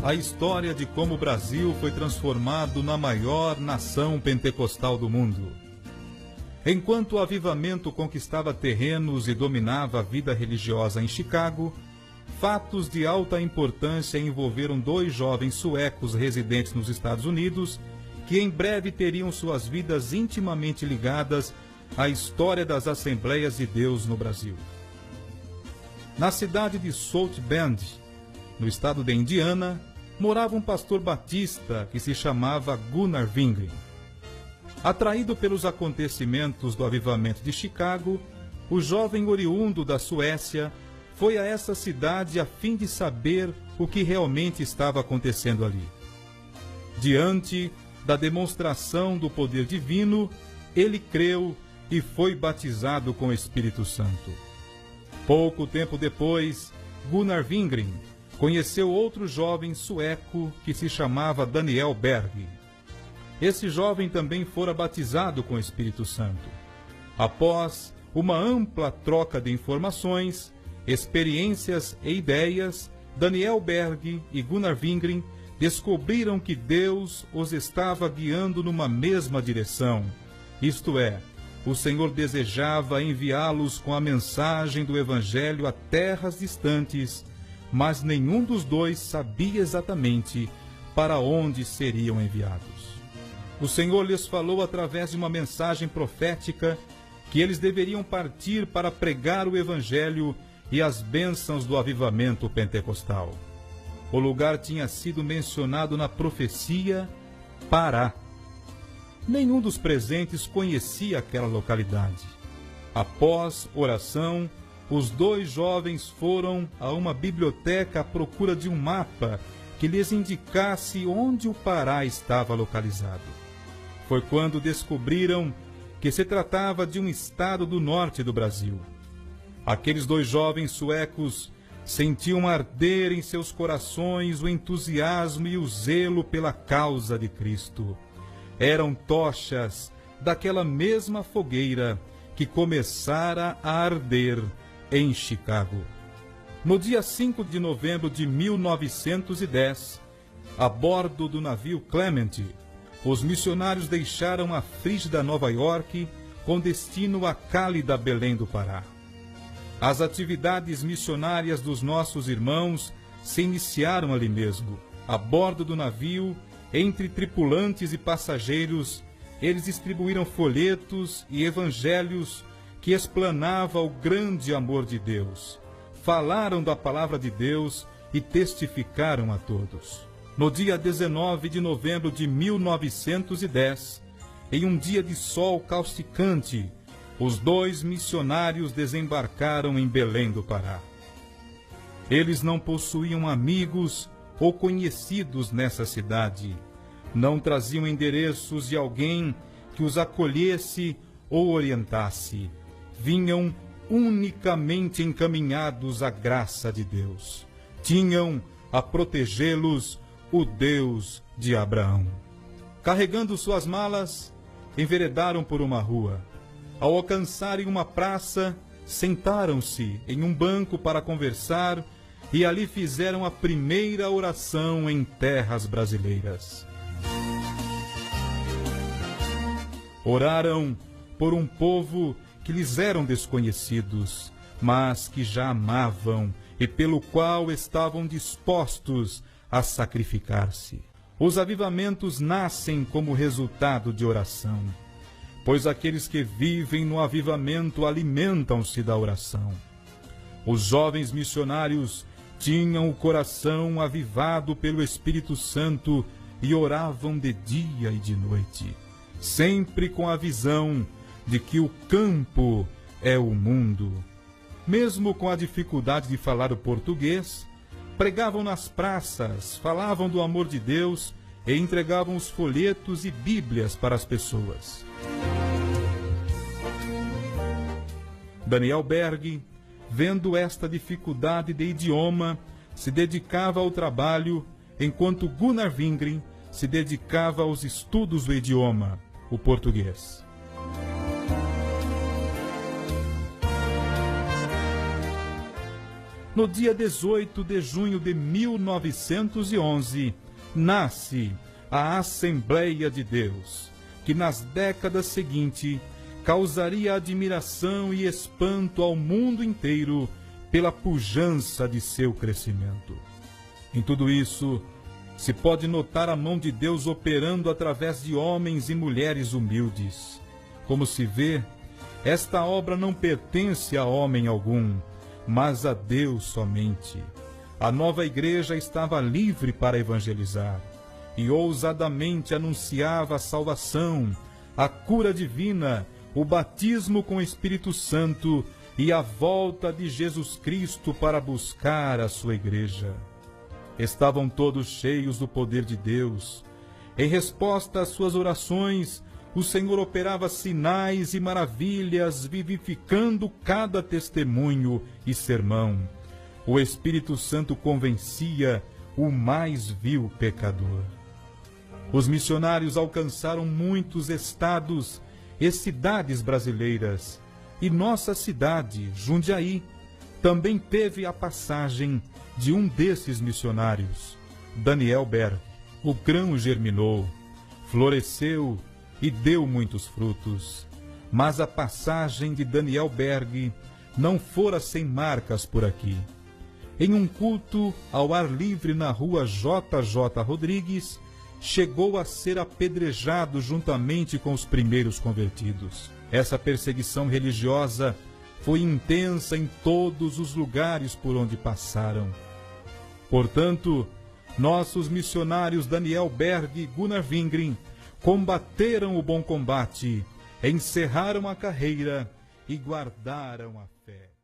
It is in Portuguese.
a história de como o Brasil foi transformado na maior nação pentecostal do mundo. Enquanto o avivamento conquistava terrenos e dominava a vida religiosa em Chicago, fatos de alta importância envolveram 2 jovens suecos residentes nos Estados Unidos, que em breve teriam suas vidas intimamente ligadas à história das Assembleias de Deus no Brasil. Na cidade de South Bend, no estado de Indiana, morava um pastor batista que se chamava Gunnar Wingren. Atraído pelos acontecimentos do avivamento de Chicago, o jovem oriundo da Suécia foi a essa cidade a fim de saber o que realmente estava acontecendo ali. Diante da demonstração do poder divino, ele creu e foi batizado com o Espírito Santo. Pouco tempo depois, Gunnar Wingren conheceu outro jovem sueco que se chamava Daniel Berg. Esse jovem também fora batizado com o Espírito Santo. Após uma ampla troca de informações, experiências e ideias, Daniel Berg e Gunnar Wingren descobriram que Deus os estava guiando numa mesma direção, isto é, o Senhor desejava enviá-los com a mensagem do Evangelho a terras distantes, mas nenhum dos dois sabia exatamente para onde seriam enviados. O Senhor lhes falou através de uma mensagem profética que eles deveriam partir para pregar o Evangelho e as bênçãos do avivamento pentecostal. O lugar tinha sido mencionado na profecia Pará. Nenhum dos presentes conhecia aquela localidade. Após oração, os 2 jovens foram a uma biblioteca à procura de um mapa que lhes indicasse onde o Pará estava localizado. Foi quando descobriram que se tratava de um estado do norte do Brasil. Aqueles 2 jovens suecos sentiam arder em seus corações o entusiasmo e o zelo pela causa de Cristo. Eram tochas daquela mesma fogueira que começara a arder em Chicago. No dia 5 de novembro de 1910, a bordo do navio Clement, os missionários deixaram a frígida Nova York com destino à cálida Belém do Pará. As atividades missionárias dos nossos irmãos se iniciaram ali mesmo. A bordo do navio, entre tripulantes e passageiros, eles distribuíram folhetos e evangelhos que explanava o grande amor de Deus. Falaram da palavra de Deus e testificaram a todos. No dia 19 de novembro de 1910, em um dia de sol causticante, os 2 missionários desembarcaram em Belém do Pará. Eles não possuíam amigos ou conhecidos nessa cidade. Não traziam endereços de alguém que os acolhesse ou orientasse. Vinham unicamente encaminhados à graça de Deus. Tinham a protegê-los o Deus de Abraão. Carregando suas malas, enveredaram por uma rua. Ao alcançarem uma praça, sentaram-se em um banco para conversar e ali fizeram a primeira oração em terras brasileiras. Oraram por um povo que lhes eram desconhecidos, mas que já amavam e pelo qual estavam dispostos a sacrificar-se. Os avivamentos nascem como resultado de oração, pois aqueles que vivem no avivamento alimentam-se da oração. Os jovens missionários tinham o coração avivado pelo Espírito Santo e oravam de dia e de noite, sempre com a visão de que o campo é o mundo. Mesmo com a dificuldade de falar o português, pregavam nas praças, falavam do amor de Deus e entregavam os folhetos e bíblias para as pessoas. Daniel Berg, vendo esta dificuldade de idioma, se dedicava ao trabalho, enquanto Gunnar Wingren se dedicava aos estudos do idioma, o português. no dia 18 de junho de 1911, nasce a Assembleia de Deus, que nas décadas seguintes causaria admiração e espanto ao mundo inteiro pela pujança de seu crescimento. Em tudo isso, se pode notar a mão de Deus operando através de homens e mulheres humildes. Como se vê, esta obra não pertence a homem algum, mas a Deus somente. A nova igreja estava livre para evangelizar e ousadamente anunciava a salvação, a cura divina, o batismo com o Espírito Santo e a volta de Jesus Cristo para buscar a sua igreja. Estavam todos cheios do poder de Deus. Em resposta às suas orações, o Senhor operava sinais e maravilhas, vivificando cada testemunho e sermão. O Espírito Santo convencia o mais vil pecador. Os missionários alcançaram muitos estados e cidades brasileiras, e nossa cidade, Jundiaí, também teve a passagem de um desses missionários, Daniel Berg. O grão germinou, floresceu e deu muitos frutos, mas a passagem de Daniel Berg não fora sem marcas por aqui. Em um culto ao ar livre na rua JJ Rodrigues, chegou a ser apedrejado juntamente com os primeiros convertidos. Essa perseguição religiosa foi intensa em todos os lugares por onde passaram. Portanto, nossos missionários Daniel Berg e Gunnar Wingren combateram o bom combate, encerraram a carreira e guardaram a fé.